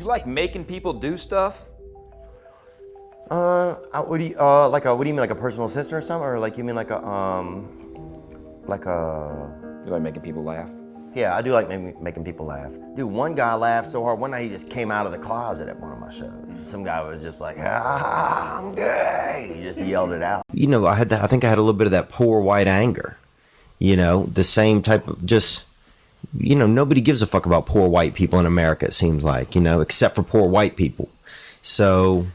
You like making people do stuff? What do you mean, like a personal assistant or something, or like you mean like a You like making people laugh? Yeah, I do like making people laugh. Dude, one guy laughed so hard. One night he just came out of the closet at one of my shows. Some guy was just like, I'm gay. He just yelled it out. You know, I think I had a little bit of that poor white anger. You know, the same type of just, you know, nobody gives a fuck about poor white people in America, it seems like, you know, except for poor white people. So,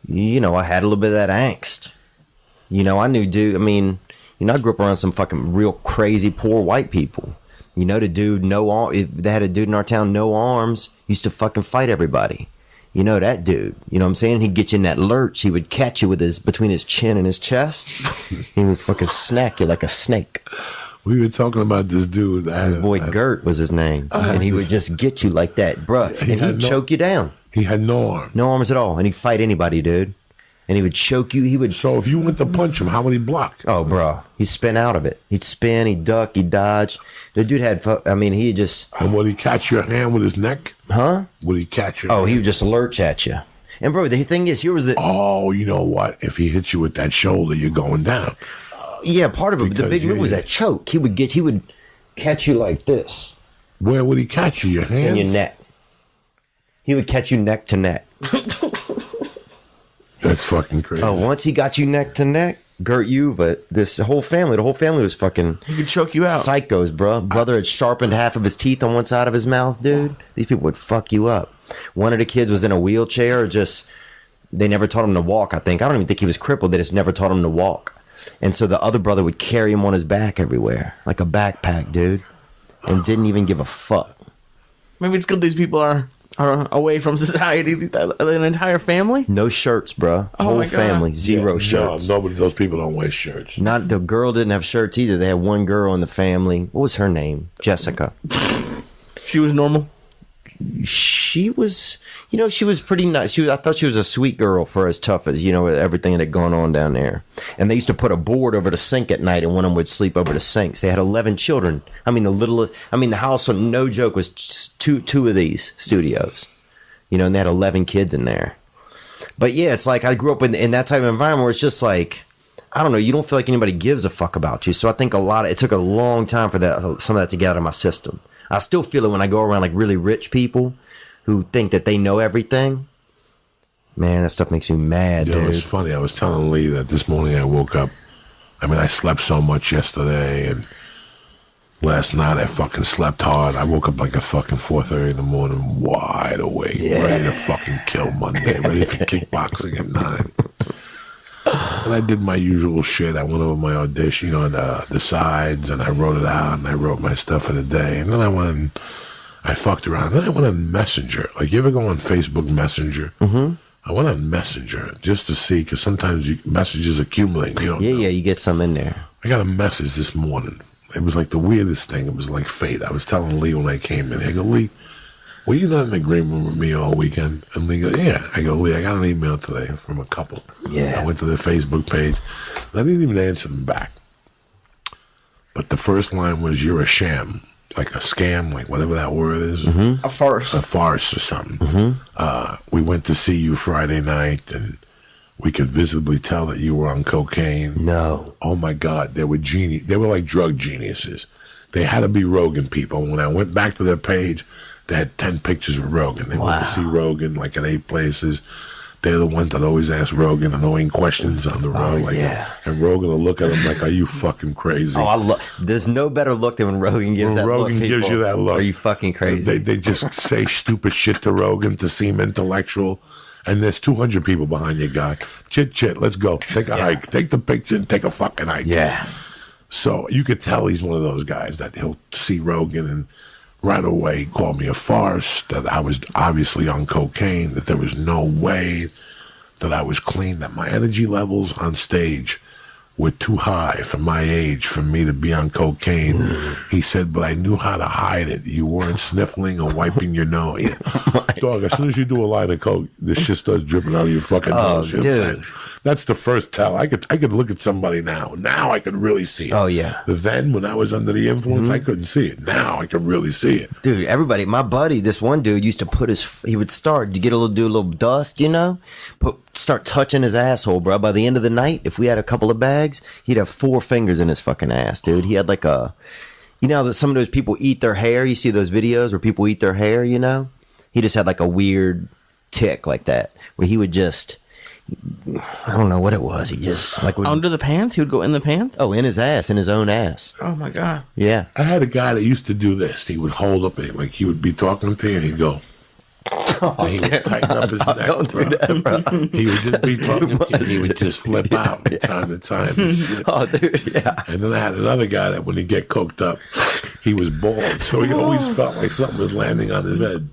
you know, I had a little bit of that angst. You know, I grew up around some fucking real crazy poor white people. You know, the dude, they had a dude in our town, no arms, used to fucking fight everybody. You know that dude. You know what I'm saying? He'd get you in that lurch. He would catch you between his chin and his chest. He would fucking snack you like a snake. We were talking about this dude. His boy Gert was his name. And he would just get you like that, bruh. And he'd choke you down. He had no arms. No arms at all. And he'd fight anybody, dude. And he would choke you. So if you went to punch him, how would he block? Oh, bro. He'd spin out of it. He'd spin, he'd duck, he'd dodge. The dude he just... And would he catch your hand with his neck? Huh? Would he catch your hand? He would just lurch at you. And, bro, the thing is, here was the... Oh, you know what? If he hits you with that shoulder, you're going down. Yeah, part of it. But the big move was that choke. He would catch you like this. Where would he catch you? Your hand? In your neck. He would catch you neck to neck. That's fucking crazy. Oh, once he got you neck to neck, Gert Yuva, the whole family was fucking... He could choke you out. Psychos, bro. Brother had sharpened half of his teeth on one side of his mouth, dude. These people would fuck you up. One of the kids was in a wheelchair, they never taught him to walk, I think. I don't even think he was crippled. They just never taught him to walk. And so the other brother would carry him on his back everywhere, like a backpack, dude, and didn't even give a fuck. Maybe it's good these people are away from society. An entire family? No shirts, bro. Whole family, zero shirts. No, those people don't wear shirts. Not the girl didn't have shirts either. They had one girl in the family. What was her name? Jessica. She was normal. She was, she was pretty nice. I thought she was a sweet girl for as tough as, everything that had gone on down there. And they used to put a board over the sink at night and one of them would sleep over the sinks. They had 11 children. The house, no joke, was two of these studios, and they had 11 kids in there. But yeah, it's like I grew up in that type of environment where it's just like, I don't know, you don't feel like anybody gives a fuck about you. So I think it took a long time for some of that to get out of my system. I still feel it when I go around like really rich people who think that they know everything. Man, that stuff makes me mad, dude. It's funny. I was telling Lee that this morning I woke up. I slept so much yesterday, and last night I fucking slept hard. I woke up like at fucking 4:30 in the morning, wide awake, ready to fucking kill Monday, ready for kickboxing at 9. And I did my usual shit. I went over my audition, the sides, and I wrote it out, and I wrote my stuff for the day. And then I went and I fucked around. Then I went on Messenger. Like, you ever go on Facebook Messenger? Mm-hmm. I went on Messenger just to see, because sometimes messages accumulate. Yeah, you get some in there. I got a message this morning. It was like the weirdest thing. It was like fate. I was telling Lee when I came in. I go, Lee, were you not in the green room with me all weekend? And Lee goes, yeah. I go, Lee, I got an email today from a couple. Yeah. I went to their Facebook page. And I didn't even answer them back. But the first line was, you're a sham. Like a scam, like whatever that word is. Mm-hmm. A farce. A farce or something. Mm-hmm. We went to see you Friday night, and we could visibly tell that you were on cocaine. No. Oh, my God. They were like drug geniuses. They had to be Rogan people. When I went back to their page, they had 10 pictures of Rogan. They went to see Rogan like at 8 places. They're the ones that always ask Rogan annoying questions on the road. And Rogan will look at them like, are you fucking crazy? There's no better look than when Rogan gives that look. Rogan gives you that look. Are you fucking crazy? They just say stupid shit to Rogan to seem intellectual. And there's 200 people behind you, guy. Chit, let's go. Take a hike. Take the picture and take a fucking hike. Yeah. So you could tell he's one of those guys that he'll see Rogan and right away call me a farce, that I was obviously on cocaine, that there was no way that I was clean, that my energy levels on stage were too high for my age for me to be on cocaine. He said, but I knew how to hide it. You weren't sniffling or wiping your nose. Dog, as soon as you do a line of coke, this shit starts dripping out of your fucking nose. You know what I'm saying? That's the first tell. I could look at somebody now. Now I could really see it. Oh, yeah. Then when I was under the influence, I couldn't see it. Now I can really see it. Dude, everybody, my buddy, this one dude used to he would start to do a little dust, start touching his asshole, bro. By the end of the night, if we had a couple of bags, he'd have 4 fingers in his fucking ass, dude. He had like that some of those people eat their hair. You see those videos where people eat their hair, He just had like a weird tick like that where he would just, I don't know what it was. He just like under the pants. He would go in the pants. Oh, in his own ass. Oh my god. Yeah. I had a guy that used to do this. He would hold up, like he would be talking to you, and he'd go. And he would tighten up his neck. Don't do that, bro. He would just be talking to you, and he would just flip out from time to time. Oh, dude, yeah. And then I had another guy that when he'd get coked up, he was bald, so he always felt like something was landing on his head.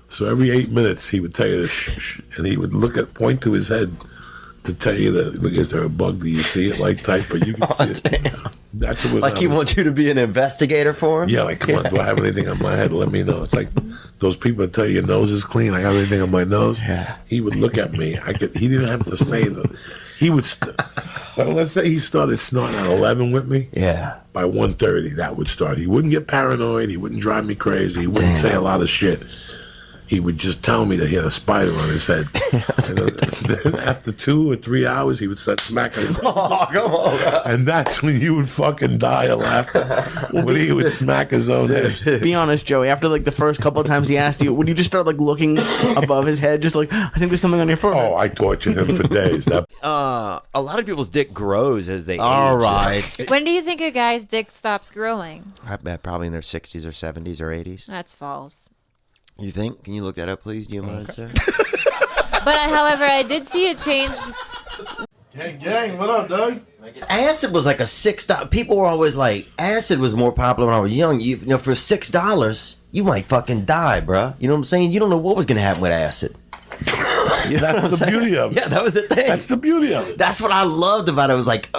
So every 8 minutes, he would tell you to shh, and he would point to his head to tell you that, look, is there a bug? Do you see it? Like type, but you can see it. Damn. That's what was like he wants you to be an investigator for him? Yeah, like, come on, do I have anything on my head? Let me know. It's like those people that tell you your nose is clean. I got anything on my nose? Yeah. He would look at me. He didn't have to say that. He would, let's say he started snorting at 11 with me. Yeah. By 1:30, that would start. He wouldn't get paranoid. He wouldn't drive me crazy. He wouldn't say a lot of shit. He would just tell me that he had a spider on his head. And then after 2 or 3 hours, he would start smacking his head. Oh, come on, bro. And that's when you would fucking die of laughter. When he would smack his own head. Be honest, Joey. After like the first couple of times he asked you, would you just start like looking above his head, just like, I think there's something on your forehead? Oh, I tortured him for days. A lot of people's dick grows as they age. All right. When do you think a guy's dick stops growing? I bet probably in their 60s or 70s or 80s. That's false. You think? Can you look that up, please? Do you mind, sir? But however, I did see a change. Hey, gang, what up, Doug? Acid was like a $6. People were always like, acid was more popular when I was young. For $6, you might fucking die, bruh. You know what I'm saying? You don't know what was going to happen with acid. That's the beauty of it. Yeah, that was the thing. That's the beauty of it. That's what I loved about it. It was like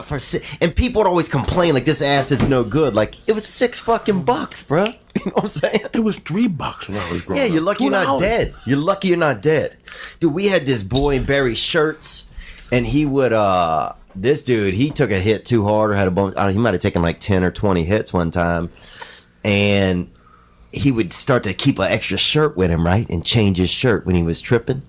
and people would always complain like this acid's no good. Like it was $6 fucking, bro. You know what I'm saying? It was $3 when I was growing up. Yeah, you're lucky you're not dead. You're lucky you're not dead, dude. We had this boy in Barry shirts, and he would this dude he took a hit too hard or had a bunch. He might have taken like 10 or 20 hits one time, and he would start to keep an extra shirt with him, right, and change his shirt when he was tripping.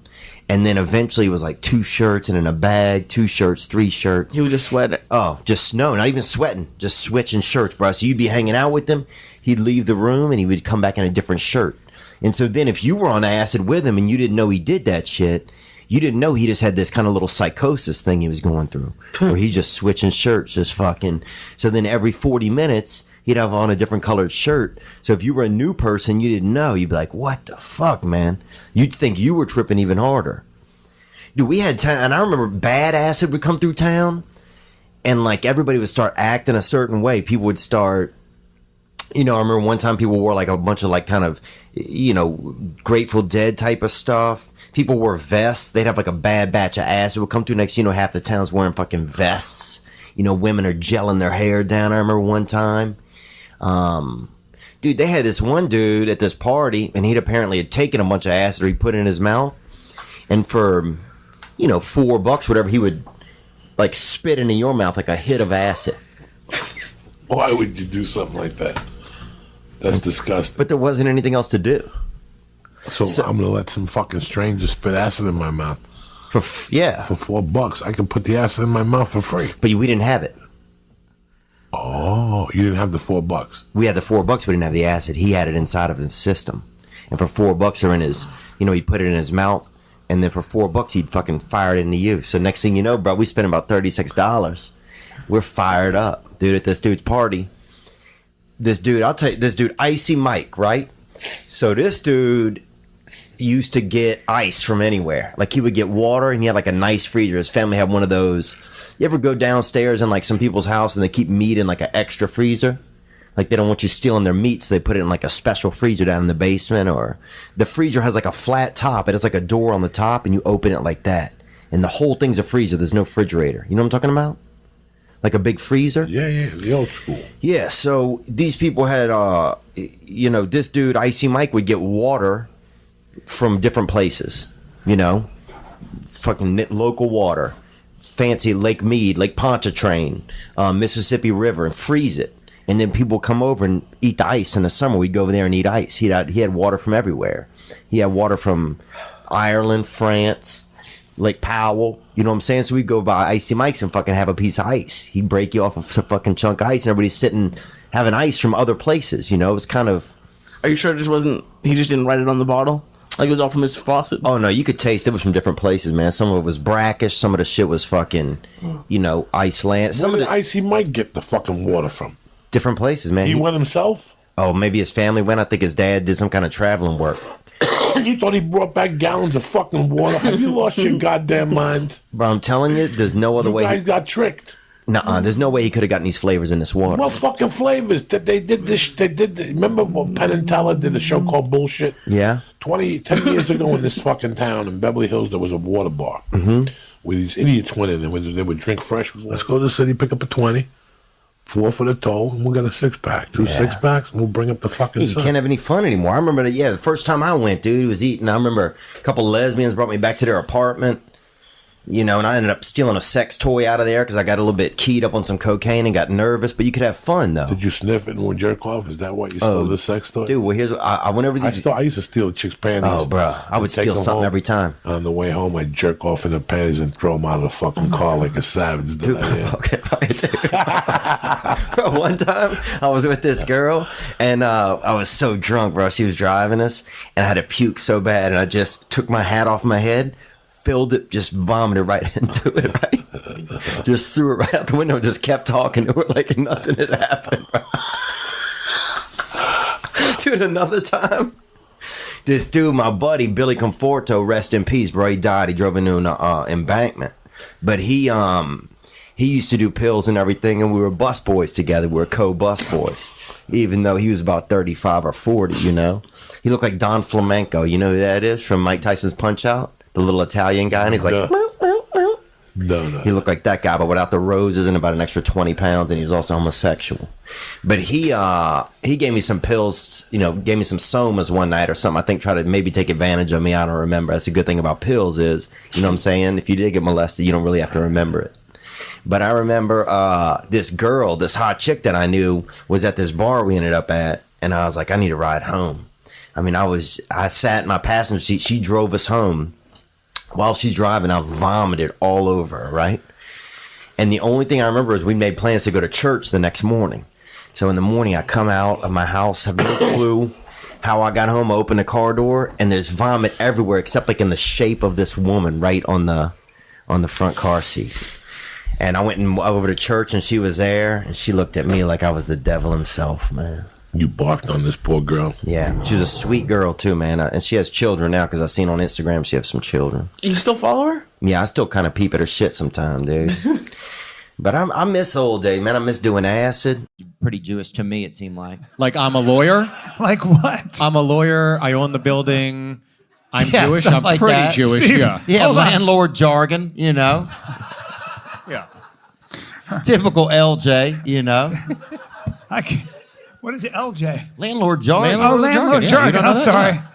And then eventually it was like 2 shirts and in a bag, 2 shirts, 3 shirts. He would just sweat. Oh, just not even sweating, just switching shirts, bro. So you'd be hanging out with him, he'd leave the room and he would come back in a different shirt. And so then if you were on acid with him and you didn't know he did that shit, you didn't know he just had this kind of little psychosis thing he was going through where he's just switching shirts, just fucking. So then every 40 minutes, he'd have on a different colored shirt. So if you were a new person, you didn't know. You'd be like, what the fuck, man? You'd think you were tripping even harder. Dude, we had time, and I remember bad acid would come through town, and like everybody would start acting a certain way. People would start, I remember one time people wore like a bunch of like kind of, Grateful Dead type of stuff. People wore vests. They'd have like a bad batch of acid would come through. Next, half the town's wearing fucking vests. Women are gelling their hair down. I remember one time. Dude, they had this one dude at this party, and he'd apparently had taken a bunch of acid or he put it in his mouth, and for $4, whatever, he would like spit into your mouth like a hit of acid. Why would you do something like that? That's disgusting. But there wasn't anything else to do. So I'm gonna let some fucking stranger spit acid in my mouth For $4. I can put the acid in my mouth for free. But we didn't have it. Oh, you didn't have the $4. We had the $4. We didn't have the acid. He had it inside of his system, and for $4 or in his, he'd put it in his mouth. And then for $4, he'd fucking fire it into you. So next thing you know, bro, we spent about $36. We're fired up, dude, at this dude's party. This dude, I'll tell you, this dude, Icy Mike, right? So this dude used to get ice from anywhere. Like he would get water, and he had like a nice freezer. His family had one of those. You ever go downstairs in like some people's house and they keep meat in like an extra freezer? Like they don't want you stealing their meat, so they put it in like a special freezer down in the basement, or the freezer has like a flat top. It has like a door on the top, and you open it like that. And the whole thing's a freezer. There's no refrigerator. You know what I'm talking about? Like a big freezer? Yeah, the old school. Yeah, so these people had, this dude, Icy Mike, would get water from different places, fucking local water. fancy Lake Mead, Lake Pontchartrain, Mississippi River, and freeze it. And then people come over and eat the ice in the summer. We'd go over there and eat ice. He had water from everywhere. He had water from Ireland, France, Lake Powell. You know what I'm saying? So we'd go by Icy Mike's and fucking have a piece of ice. He'd break you off of some fucking chunk of ice, and everybody's sitting having ice from other places. You know, it was kind of... Are you sure it just wasn't? He just didn't write it on the bottle. Like it was all from his faucet. Oh no, you could taste it was from different places, man. Some of it was brackish. Some of the shit was fucking, Iceland. Some Where of did the Icy Mike get the fucking water from? different places, man. He went himself? Oh, maybe his family went. I think his dad did some kind of traveling work. You thought he brought back gallons of fucking water? Have you lost your goddamn mind? Bro, I'm telling you, there's no other You way. guys got tricked. Nuh-uh, there's no way he could have gotten these flavors in this water. What fucking flavors? They did this. Remember when Penn and Teller did a show called Bullshit? Yeah. 10 years ago in this fucking town in Beverly Hills, there was a water bar where these idiots went in and they would drink fresh water. Let's go to the city, pick up a 20, 4 for the toll, and we'll get a 6-pack. Two 6-packs, and we'll bring up the fucking You sun. can't have any fun anymore. I remember the first time I went, dude, he was eating. I remember a couple lesbians brought me back to their apartment. And I ended up stealing a sex toy out of there because I got a little bit keyed up on some cocaine and got nervous. But you could have fun, though. Did you sniff it and jerk off? Is that why you stole the sex toy? Dude, well, here's what I went over these. I used to steal chicks' panties. Oh, bro. I would I'd take steal them something home. every time. On the way home, I'd jerk off in the panties and throw them out of the fucking car like a savage. Dude, okay, bro, one time I was with this girl and I was so drunk, bro. She was driving us and I had to puke so bad and I just took my hat off my head, filled it, just vomited right into it, right? Just threw it right out the window and just kept talking to her like nothing had happened, bro. Dude, another time, this dude, my buddy, Billy Conforto, rest in peace, bro. He died. He drove into an embankment. But he used to do pills and everything, and we were bus boys together. We were co-bus boys, even though he was about 35 or 40, He looked like Don Flamenco. You know who that is from Mike Tyson's Punch-Out? The little Italian guy, and he's like... No. He looked like that guy, but without the roses and about an extra 20 pounds, and he was also homosexual. But he gave me some pills, gave me some somas one night or something. I think tried to maybe take advantage of me. I don't remember. That's a good thing about pills is, you know what I'm saying? If you did get molested, you don't really have to remember it. But I remember this girl, this hot chick that I knew was at this bar we ended up at, and I was like, I need a ride home. I mean, I sat in my passenger seat. She drove us home. While she's driving, I vomited all over her, right? And the only thing I remember is we made plans to go to church the next morning. So in the morning, I come out of my house, have no clue how I got home, I open the car door, and there's vomit everywhere except like in the shape of this woman right on the front car seat. And I went over to church, and she was there, and she looked at me like I was the devil himself, man. You barked on this poor girl. Yeah, she was a sweet girl too, man. And she has children now because I seen on Instagram she has some children. You still follow her? Yeah, I still kind of peep at her shit sometime, dude. But I miss old days, man. I miss doing acid. Pretty Jewish to me, it seemed like. Like, I'm a lawyer. Like what? I'm a lawyer. I own the building. I'm Yeah, Jewish. stuff I'm like pretty that. Jewish. Steve. Yeah. Yeah, Hold on. landlord jargon, Yeah. Typical LJ, I can't, what is it, LJ? Landlord jargon. Landlord Oh, landlord jargon, yeah, you jargon. don't know I'm that, sorry. yeah.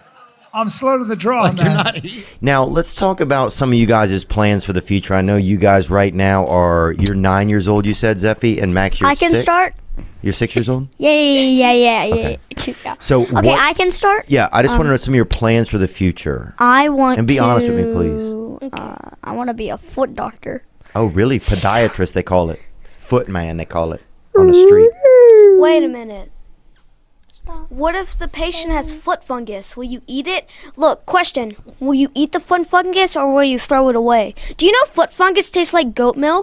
I'm slow to the draw on You're that. not Now, let's talk about some of you guys' plans for the future. I know you guys right now you're 9 years old, you said, Zeffy, and Max, you're I can 6? start. You're 6 years old? Yeah. Okay. Yeah. So Okay, what, I can start. yeah, I just want to know some of your plans for the future. I want And be to, honest with me, please. I want to be a foot doctor. Oh, really? Podiatrist, they call it. Footman, they call it. On the street. Wait a minute. What if the patient has foot fungus? Will you eat it? Look, question. Will you eat the foot fungus or will you throw it away? Do you know foot fungus tastes like goat milk?